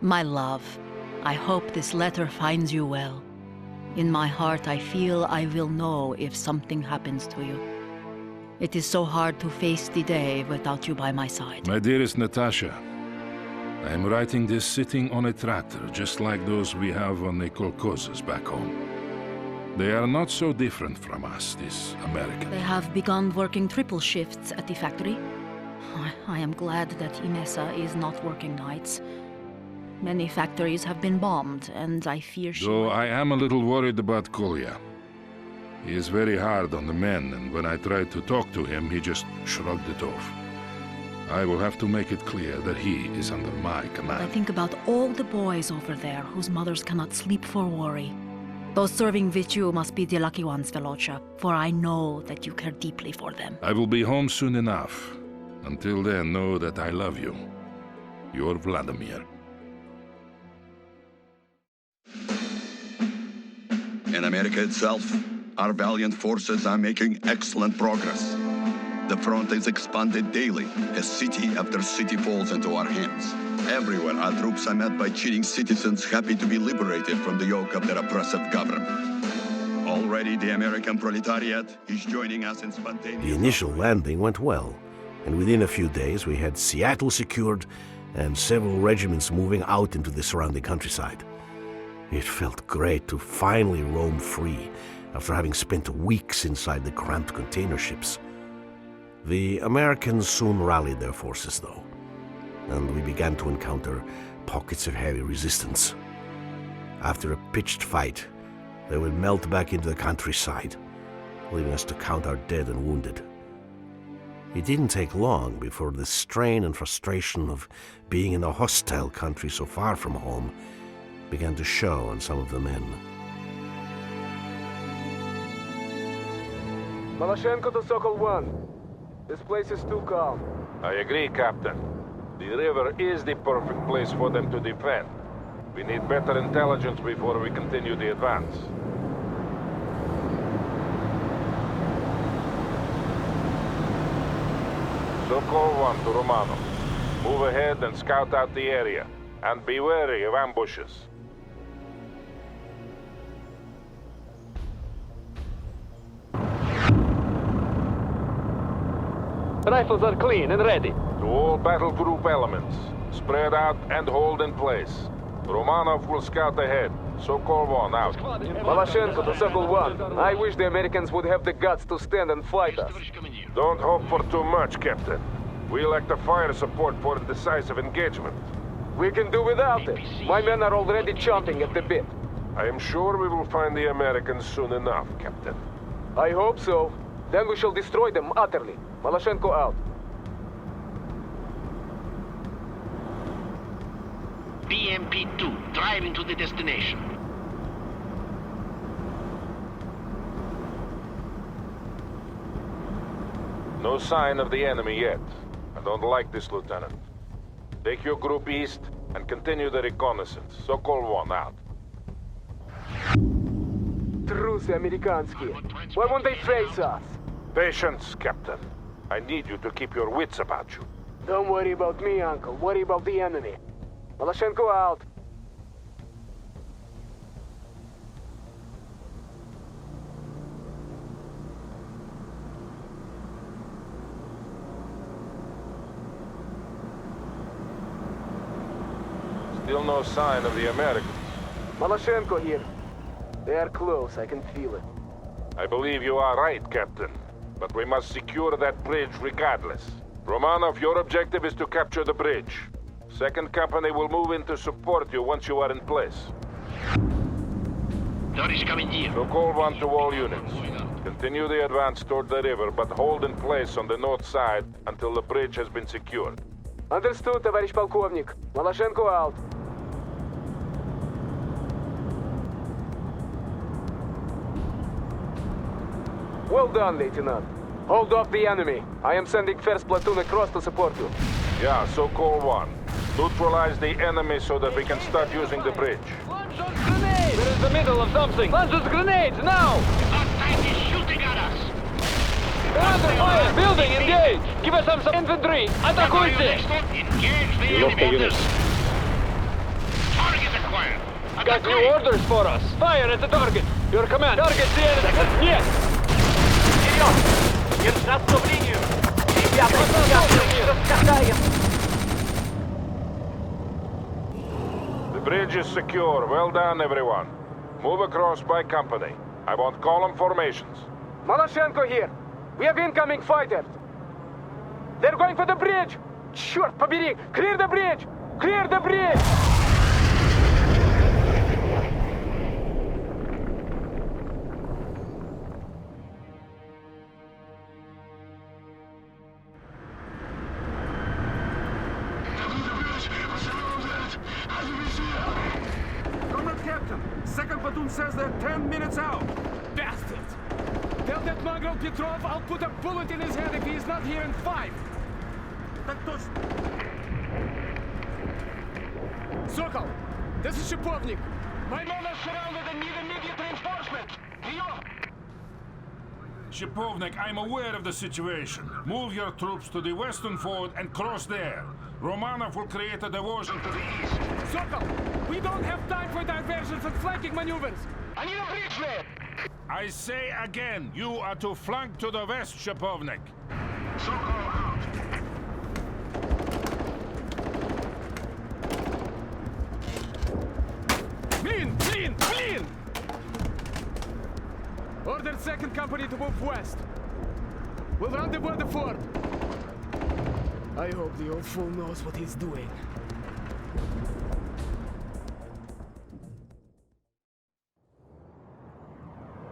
My love, I hope this letter finds you well. In my heart, I feel I will know if something happens to you. It is so hard to face the day without you by my side. My dearest Natasha, I am writing this sitting on a tractor, just like those we have on the kolkhozes back home. They are not so different from us, these Americans. They have begun working triple shifts at the factory. I am glad that Inessa is not working nights. Many factories have been bombed, and I fear she... Though I am a little worried about Kolya. He is very hard on the men, and when I tried to talk to him, he just shrugged it off. I will have to make it clear that he is under my command. I think about all the boys over there whose mothers cannot sleep for worry. Those serving with you must be the lucky ones, Velocha, for I know that you care deeply for them. I will be home soon enough. Until then, know that I love you. Your Vladimir. In America itself, our valiant forces are making excellent progress. The front is expanded daily as city after city falls into our hands. Everywhere, our troops are met by cheating citizens happy to be liberated from the yoke of their oppressive government. Already, the American proletariat is joining us in spontaneous... The initial landing went well, and within a few days we had Seattle secured and several regiments moving out into the surrounding countryside. It felt great to finally roam free after having spent weeks inside the cramped container ships. The Americans soon rallied their forces, though, and we began to encounter pockets of heavy resistance. After a pitched fight, they would melt back into the countryside, leaving us to count our dead and wounded. It didn't take long before the strain and frustration of being in a hostile country so far from home began to show on some of the men. Malashenko to Sokol 1. This place is too calm. I agree, Captain. The river is the perfect place for them to defend. We need better intelligence before we continue the advance. Sokol 1 to Romano. Move ahead and scout out the area. And be wary of ambushes. Rifles are clean and ready. To all battle group elements, spread out and hold in place. Romanov will scout ahead. Sokol 1 out. Malashenko to Sokol 1. I wish the Americans would have the guts to stand and fight us. Don't hope for too much, Captain. We lack the fire support for a decisive engagement. We can do without it. My men are already chomping at the bit. I am sure we will find the Americans soon enough, Captain. I hope so. Then we shall destroy them utterly. Malashenko out. BMP-2, driving to the destination. No sign of the enemy yet. I don't like this, Lieutenant. Take your group east and continue the reconnaissance. Sokol 1 out. Трусы американские. Why won't they face us? Patience, Captain. I need you to keep your wits about you. Don't worry about me, Uncle. Worry about the enemy. Malashenko out. Still no sign of the Americans. Malashenko here. They are close, I can feel it. I believe you are right, Captain. But we must secure that bridge regardless. Romanov, your objective is to capture the bridge. Second Company will move in to support you once you are in place. Sokol 1 to all units. Continue the advance toward the river, but hold in place on the north side until the bridge has been secured. Understood, товарищ полковник. Malashenko out. Well done, Lieutenant. Hold off the enemy. I am sending first platoon across to support you. Yeah, Sokol 1. Neutralize the enemy so that we can start using the bridge. We're in the middle of something. Launch those grenades, now! Is shooting at us. They're under fire! Building, engage! Give us some infantry! Атакуйте! Engage the enemy. Got new orders for us. Fire at the target. Your command. Target the enemy. Yes. Вперед! Держаться в линию! Ребята, сейчас раскатаем! The bridge is secure. Well done, everyone. Move across by company. I want column formations. Maloshenko here. We have incoming fighters. They're going for the bridge. Черт побери! Clear the bridge! Clear the bridge! Captain, second platoon says they're 10 minutes out. Bastards! Tell that mongrel Petrov I'll put a bullet in his head if he's not here in 5. Так точно. Sokol, this is Shipovnik. My men are surrounded and need immediate reinforcement. Shipovnik, I'm aware of the situation. Move your troops to the western ford and cross there. Romanov will create a diversion to the east. Sokol, we don't have time for diversions and flanking maneuvers. I need a bridge there. I say again, you are to flank to the west, Shipovnik. Sokol out. Блин! Ordered second company to move west. We'll rendezvous at the fort. I hope the old fool knows what he's doing.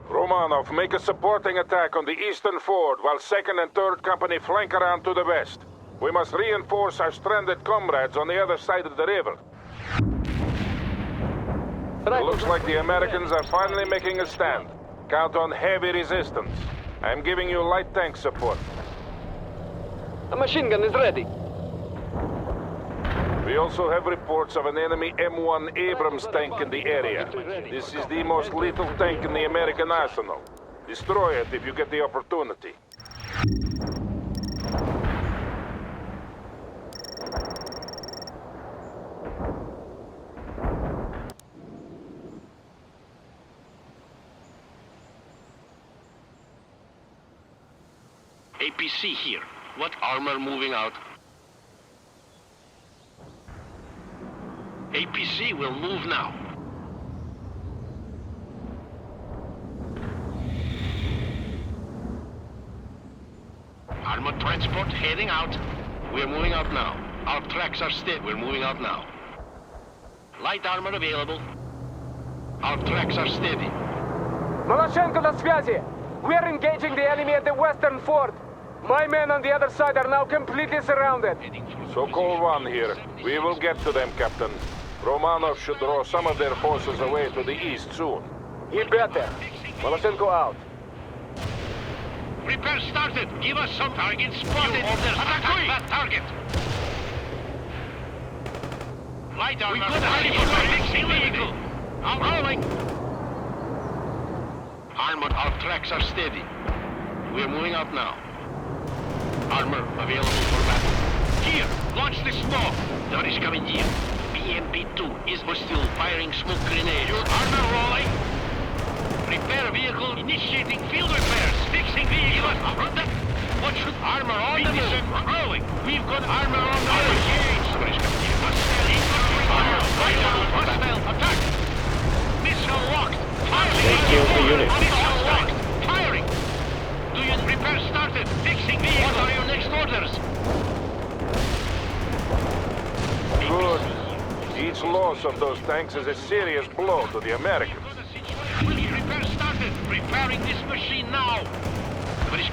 Romanov, make a supporting attack on the eastern ford while 2nd and 3rd Company flank around to the west. We must reinforce our stranded comrades on the other side of the river. It looks like the Americans are finally making a stand. Count on heavy resistance. I'm giving you light tank support. A machine gun is ready. We also have reports of an enemy M1 Abrams tank in the area. This is the most lethal tank in the American arsenal. Destroy it if you get the opportunity. APC here. What armor moving out? APC will move now. Armored transport heading out. We're moving out now. Our tracks are steady. We're moving out now. Light armor available. Our tracks are steady. Maloshenko на связи. We are engaging the enemy at the western fort. My men on the other side are now completely surrounded. Sokol 1 here. We will get to them, Captain. Romanov should draw some of their forces away to the east soon. He better. Maloshenko out. Repair started. Give us some target spotted. Attack that target. Light armor. We could fixing vehicle. I'm rolling. Armored, our tracks are steady. We're moving out now. Armor available for battle. Here, launch the smoke. Товарищ командир, BMP-2 is still firing smoke grenades. Armor rolling. Repair vehicle initiating field repairs. Fixing vehicle. What should armor on the move? Rolling. We've got armor on the move. Товарищ командир, hostile attack. Missile locked. Firing. Missile locked. Firing. Do you repair started? Fixing vehicle. What are your next orders? Good. Each loss of those tanks is a serious blow to the Americans. Repair started. Repairing this machine now.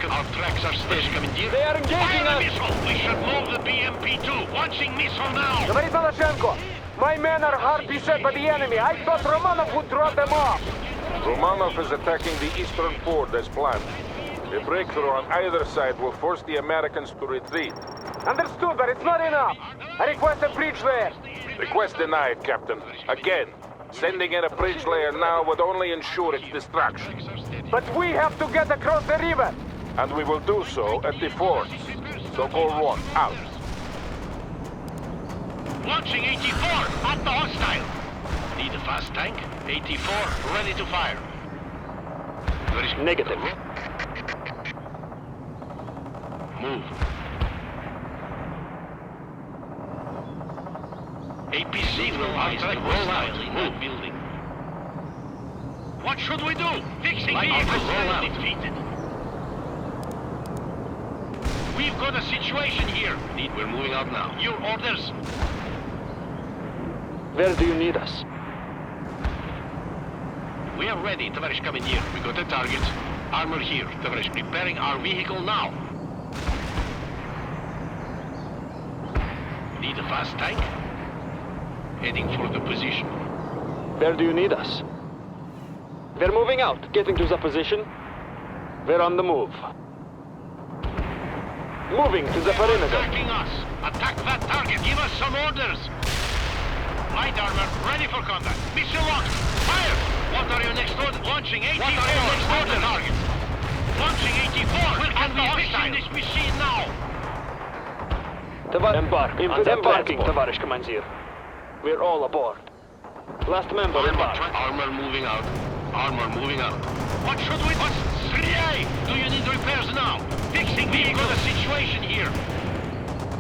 Our tracks are steady, Commander. They are engaging us. Missile. We should move the BMP-2. Launching missile now. Говорит Maloshenko. My men are hard beset by the enemy. I thought Romanov would drop them off. Romanov is attacking the eastern ford as planned. A breakthrough on either side will force the Americans to retreat. Understood, but it's not enough. I request a bridge layer. Request denied, Captain. Again. Sending in a bridge layer now would only ensure its destruction. But we have to get across the river. And we will do so at the forts. Sokol 1, out. Launching 84 at the hostile. Need a fire. fast tank. 84, ready to fire. Negative. Move. APC will rise the hostile in that building. What should we do? Fixing vehicles defeated. We've got a situation here. We're moving out now. Your orders. Where do you need us? We are ready, Tavarish Commandeer. We got a target. Armor here, Tavarish. Preparing our vehicle now. Need a fast tank? Heading for the position. Where do you need us? We're moving out. Getting to the position. We're on the move. Moving to the perimeter. Attacking us! Attack that target! Give us some orders! Light armor, ready for combat. Missile launched! Fire! What are your next orders? Launching 84! What are your next orders? Target? Launching 84! We're fixing this machine now! Embarking, Tavarish Commandeer. We're all aboard. Last member embark. Armor moving out. Armor moving out. What should we do? 3A! Do you need repairs now? Fixing vehicle. Got a situation here.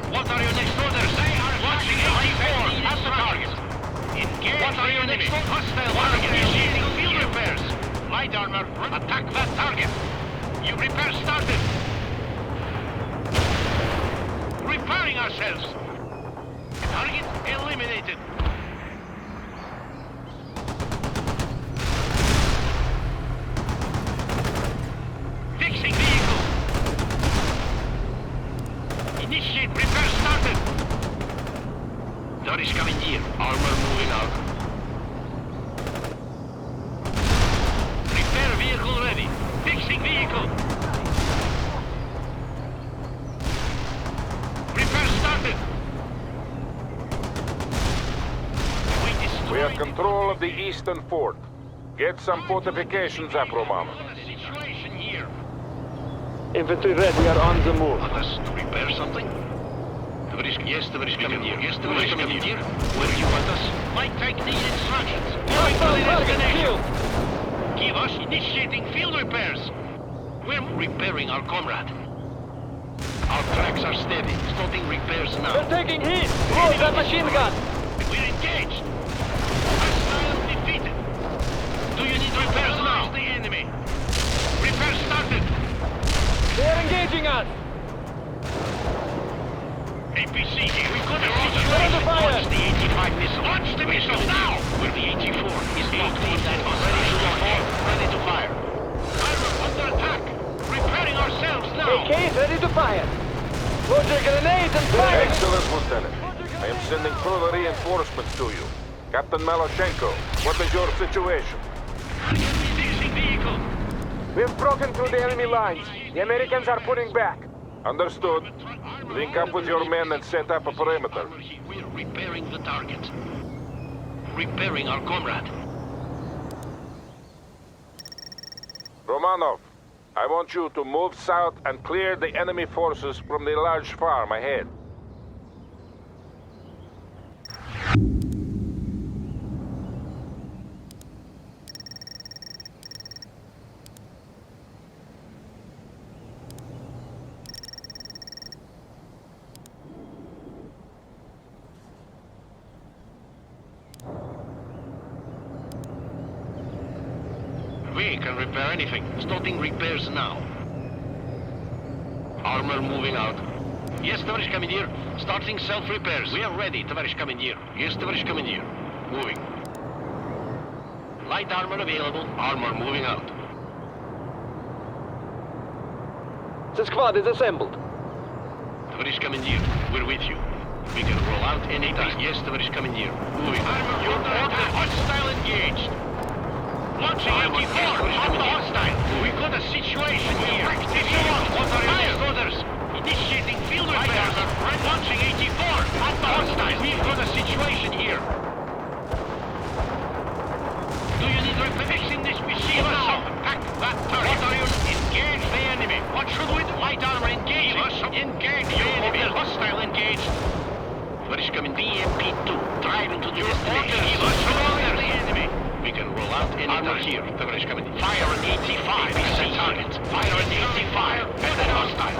What are your next orders? They are launching 84 at the target. Engage. What are your next orders? Hostile target. Initiating field repairs. Light armor, attack that target. You repair started. Repairing ourselves. Target eliminated. Fixing vehicle. Initiate repair started. Tavarish Commandeer. Armor moving out. Repair vehicle ready. Fixing vehicle. Repair started. We have control of the eastern fort. Get some fortifications up, Romano. Situation here. Infantry ready. We are on the move. Want us to repair something? Yes, Tavarish Commandeer. Yes, Tavarish Commandeer. Where do you want us? My tank needs instructions. Going to the destination. Give us initiating field repairs. We're repairing our comrade. Our tracks are steady. Starting repairs now. We're taking heat. Load that machine gun. We're engaged. Hostile defeated. Do you need repairs now? The enemy. Repair started. They're engaging us. APC here. We've got a situation. Launch the 85 missile. Launch the missile now. Where the 84 is locked in that ready to fire. Armor under attack. Repairing ourselves now. AK is ready to fire. Load your grenades and fire. Excellent, Lieutenant. I am sending further reinforcements to you. Captain Maloshenko, what is your situation? Fixing vehicle. We've broken through the enemy lines. The Americans are pulling back. Understood. Link up with your men and set up a perimeter. We're repairing the target. Repairing our comrade. Romanov, I want you to move south and clear the enemy forces from the large farm ahead. We can repair anything. Starting repairs now. Armor moving out. Yes, Tavarish Commandeer. Starting self-repairs. We are ready, Tavarish Commandeer. Yes, Tavarish Commandeer. Moving. Light armor available. Armor moving out. The squad is assembled. Tavarish Commandeer, we're with you. We can roll out anytime. Yes, Tavarish Commandeer. Moving. Armor, your order. Hostile engaged. Launching 84 at the hostile. We've got a situation here. What are your next orders? Initiating field repairs. Launching 84 at the hostile. We've got a situation here. Do you need fixing this machine now? Attack that target. What are you? Engage the enemy. What should we do? Light armor engage. Engage the enemy. Hostile engaged. What is coming? BMP2. Drive into the destination. Give us the enemy. here, tоварищ командир. Fire on ET5 as a target. Fire on ET5 as an hostile.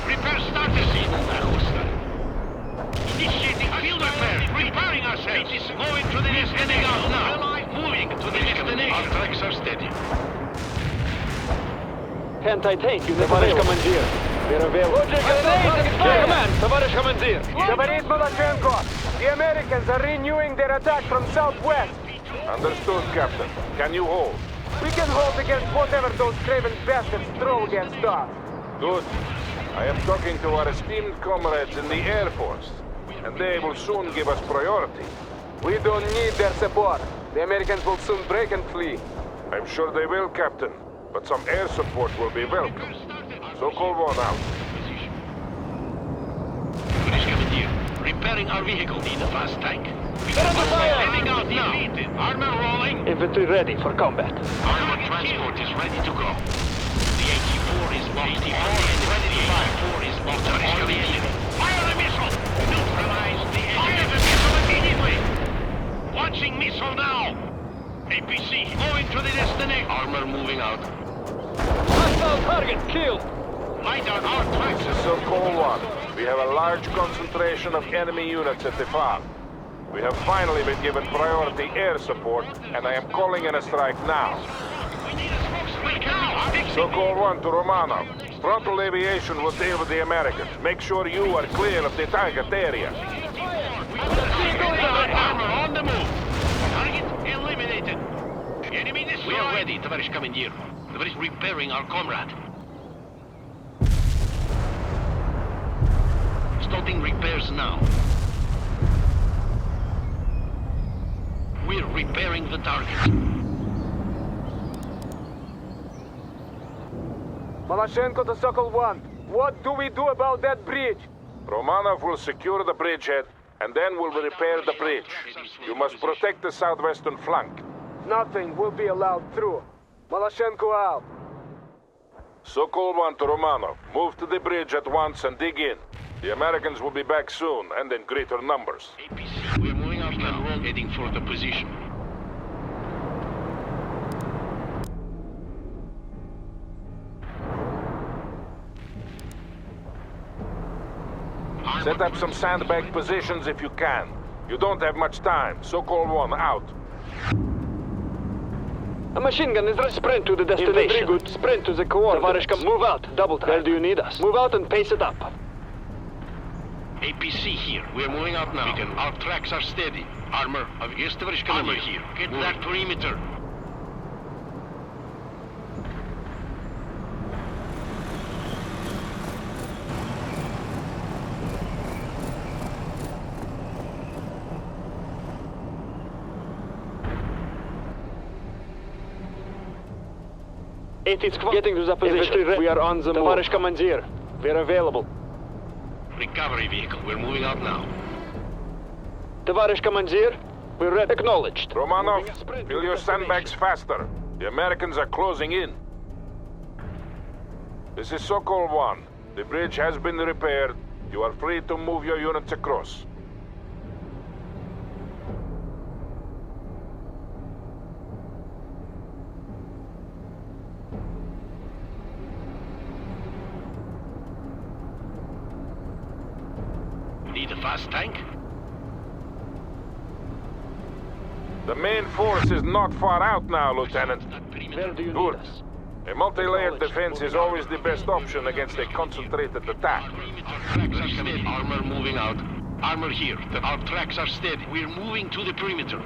Repair starter hostile. Initiating field repair. Repairing ourselves. Going to the destination now. Moving to the destination. Our tracks are steady. Anti-tank unit товарищ командир. We're available. Command, товарищ командир. Говорит Малашенко. The Americans are renewing their attack from southwest. Understood, Captain. Can you hold? We can hold against whatever those craven bastards throw against us. Good. I am talking to our esteemed comrades in the Air Force, and they will soon give us priority. We don't need their support. The Americans will soon break and flee. I'm sure they will, Captain, but some air support will be welcome. So call one out. British commandeer, repairing our vehicle. Need a fast tank. Heading out now. Armor rolling. Infantry ready for combat. Armor transport is ready to go. The 84 is locked. The 84 is locked on the enemy. Fire the missile! Neutralize the enemy. Fire the missile immediately! Launching missile now! APC going to the destination. Armor moving out. Hostile target killed. Light on our tracks. This is Call 1. We have a large concentration of enemy units at the farm. We have finally been given priority air support, and I am calling in a strike now. We need a spokesman now. So call 1 to Romanov. Frontal aviation will deal with the Americans. Make sure you are clear of the target area. Armor on the move. Target eliminated. Enemy destroyed. We are ready, товарищ командир. Товарищ repairing our comrade. Starting repairs now. We're repairing the target. Malashенko to Sokol 1. What do we do about that bridge? Romanov will secure the bridgehead, and then we'll repair the bridge. You must protect the southwestern flank. Nothing will be allowed through. Malashенko out. Sokol 1 to Romanov. Move to the bridge at once and dig in. The Americans will be back soon, and in greater numbers. APC, we're moving up now, heading for the position. Set up some sandbag positions if you can. You don't have much time. Sokol 1 out. A machine gun is ready. Sprint to the destination. Very good. Sprint to the coordinates. Move out. Double time. Where do you need us? Move out and pace it up. APC here. We're moving out now. Our tracks are steady. Armor of yes, товарищ командир. Armor here. Get that perimeter. It is getting to the position. We are on the move. Товарищ командир, we're available. Recovery vehicle. We're moving out now. Товарищ командир, we're ready. Acknowledged. Romanov, fill your sandbags faster. The Americans are closing in. This is Sokol 1. The bridge has been repaired. You are free to move your units across. Need a fast tank? The main force is not far out now, Lieutenant. Where do you Good. need us? A multi-layered defense is always the best option against a concentrated attack. Tracks are steady. Armor moving out. Armor here. Our tracks are steady. We're moving to the perimeter.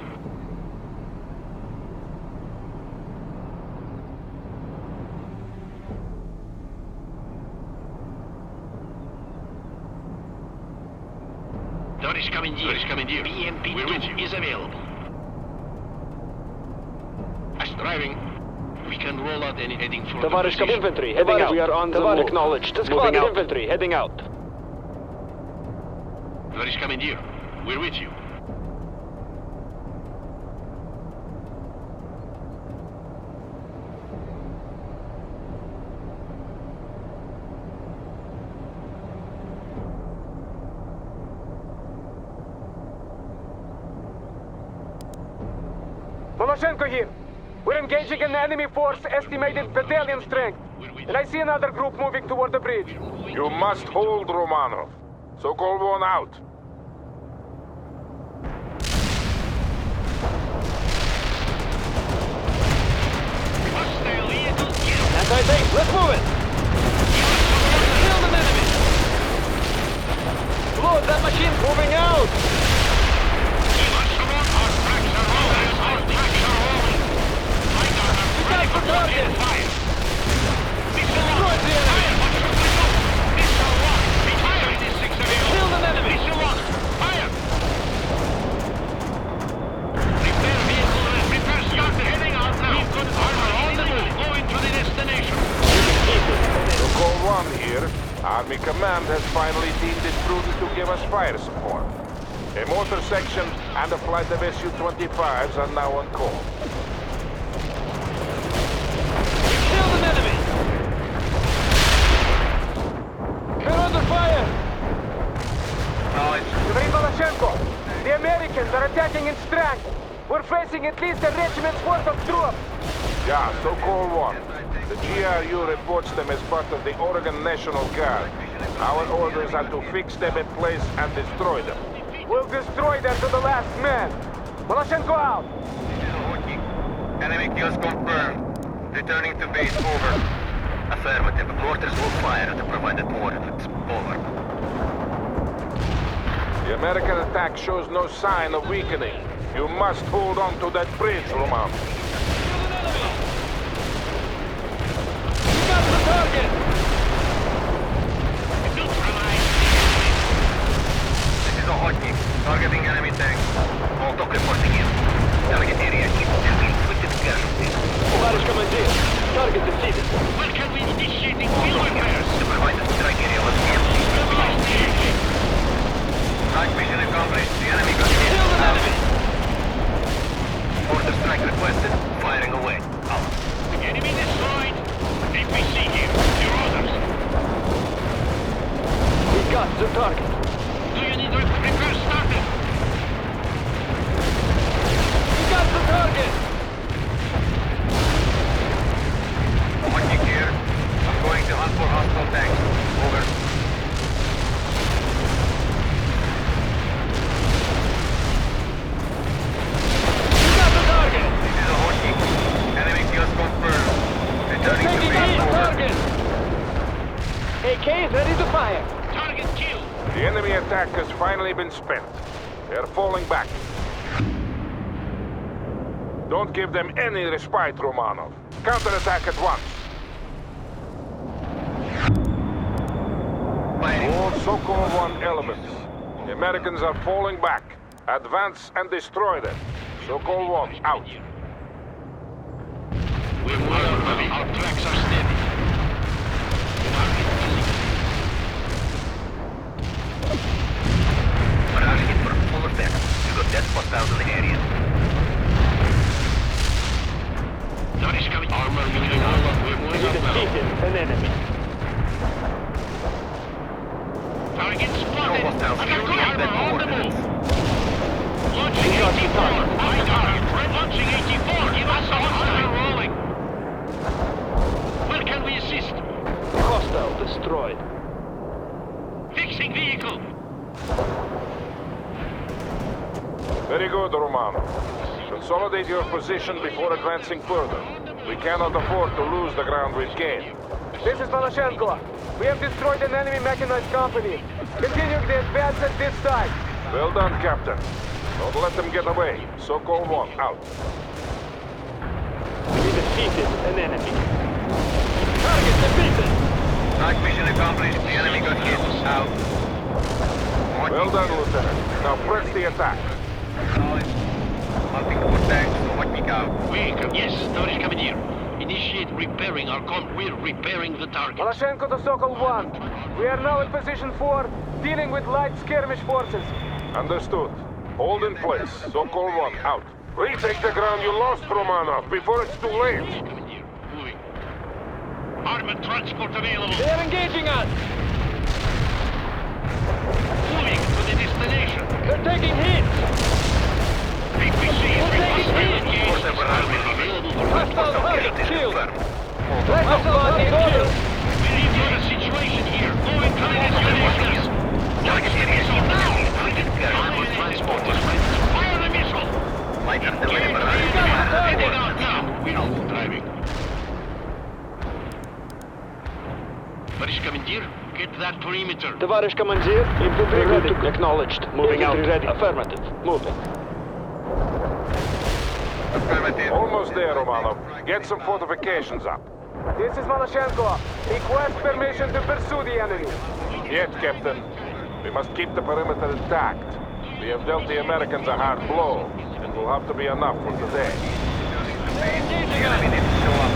Товарищ командир. BMP-2 is available. As driving. We can roll out any heading for Товарищ the position. infantry heading out. We are on the move. Acknowledged. Squad out. infantry heading out. Товарищ командир, we're with you. Malashенko here. We're engaging an enemy force estimated battalion strength. And I see another group moving toward the bridge. You must hold, Romanov. Sokol 1 out. Anti-tank, let's move it! Kill the enemy! Lord, that machine's moving out! We got the target! Destroy the enemy! Kill the enemy! Fire! Repair vehicle, repair started heading out now. We've got armor on the move, going to the destination. Sokol 1 here. Army Command has finally deemed it prudent to give us fire support. A mortar section and a flight of Su-25s are now on call. Kill the enemy! We're under fire! Three Balachenko, the Americans are attacking in strength. We're facing at least a regiment's worth of troops. Yeah, Sokol 1. The GRU reports them as part of the Oregon National Guard. Our orders are to fix them in place and destroy them. We'll destroy them to the last man. Balachenko out. Enemy kills confirmed. Returning to base, over. Affirmative. Mortars will fire at the provided coordinates. Over. The American attack shows no sign of weakening. You must hold on to that bridge, Roman. We got the target! This is a hotkey. Targeting enemy tank. All dock reporting in. Target area is heavily inflicted casualties. Tоварищ командир, target defeated. When can we initiate the field repairs? The provided strike area was empty. Strike mission accomplished. The enemy got hit. Kill the enemy! Order strike requested. Firing away. Out. Enemy destroyed. APC here. Your orders. We got the target. Do you need repair started? We got the target! Hotkey here. I'm going to hunt for hostile tanks. Over. We got the target! This is a hotkey. Enemy kills confirmed. They're Returning to taking base. out the Over. target! AK is ready to fire. Target killed. The enemy attack has finally been spent. They're falling back. Don't give them any respite, Romanov. Counterattack at once. Fighting. All Sokol 1 elements. The Americans are falling back. Advance and destroy them. Sokol 1 out. We're moving. Our tracks are steady. Barrage hit for full effect. You got dead hostiles in the area. Notice coming. Armor moving on. We're moving We up now. defeated an enemy. Target spotted. No hostiles. I got Security at armor on the coordinates. move. Launching 84. I got it. Launching 84. Give us a hostile rolling. Where can we assist? Hostile destroyed. Fixing vehicle. Very good, Romanov. Consolidate your position before advancing further. We cannot afford to lose the ground we've gained. This is Balachenko. We have destroyed an enemy mechanized company. Continuing the advance at this site. Well done, Captain. Don't let them get away. Sokol 1 out. We defeated an enemy. Target defeated! Strike mission accomplished. The enemy got hit. Out. Well done, Lieutenant. Now press the attack. Hunting for tanks. Hotkey out. Yes, Towarish Commander. Initiate repairing our We're repairing the target. Balachenko to Sokol 1. We are now in position 4, dealing with light skirmish forces. Understood. Hold in place. Sokol 1 out. Retake the ground you lost, Romanov, before it's too late. Commander, moving. Armored transport available. They are engaging us! Moving to the destination. They're taking hits! APC is We're taking hostile hits! engaged. Corsair barrage Armor mission. available for Heading out now. We're driving. Tоварищ командир, get that perimeter. Товарищ командир, infantry ready. Acknowledged. Moving out. Ready. Affirmative. Moving. Affirmative. Almost there, Romanov. Get some fortifications up. This is Maloshenko. Request permission to pursue the enemy. Yet, Captain. We must keep the perimeter intact. We have dealt the Americans a hard blow. It will have to be enough for today. The enemy needs to show up.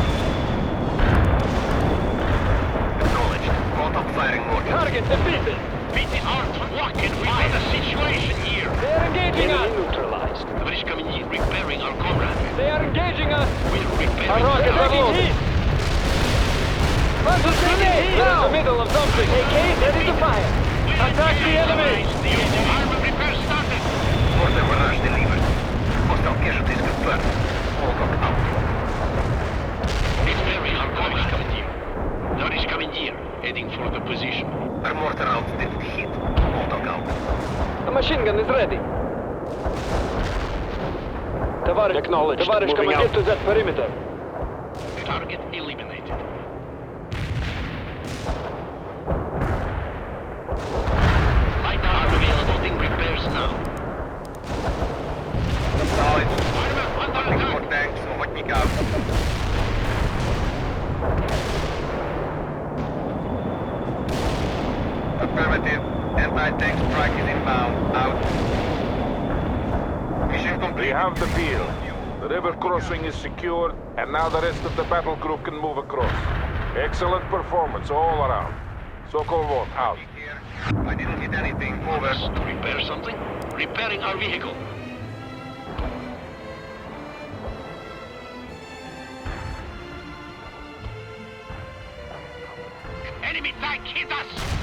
Acknowledged. Molotov firing mode. Target defeated. Beat our fucking fight the situation here. They are engaging us. Neutralized. Tоварищ командир, repairing our comrade. They are engaging us. We're repairing Our rockets are loaded. Front of grenade! We're in the middle of something. AK ready to fire. Attack the enemy. The armor repair started. Mortar barrage delivered. Hostile casualties confirmed. Molotov out. Repairing our comrade. Командир. Товарищ командир, heading for the position. Our mortar out didn't hit. Molotov out. The machine gun is ready. Товарищ, acknowledged. Товарищ командир to that perimeter. Target eliminated. Light armor available. Doing repairs now. Solid. Armor under Nothing attack. more tanks. Охотник out. Affirmative. Anti-tank strike is inbound. Out. Mission We complete. have the field. The river crossing is secured, and now the rest of the battle group can move across. Excellent performance all around. Sokol 1, out. Here. I didn't hit anything. Over. To repair something? Repairing our vehicle. Enemy tank hit us!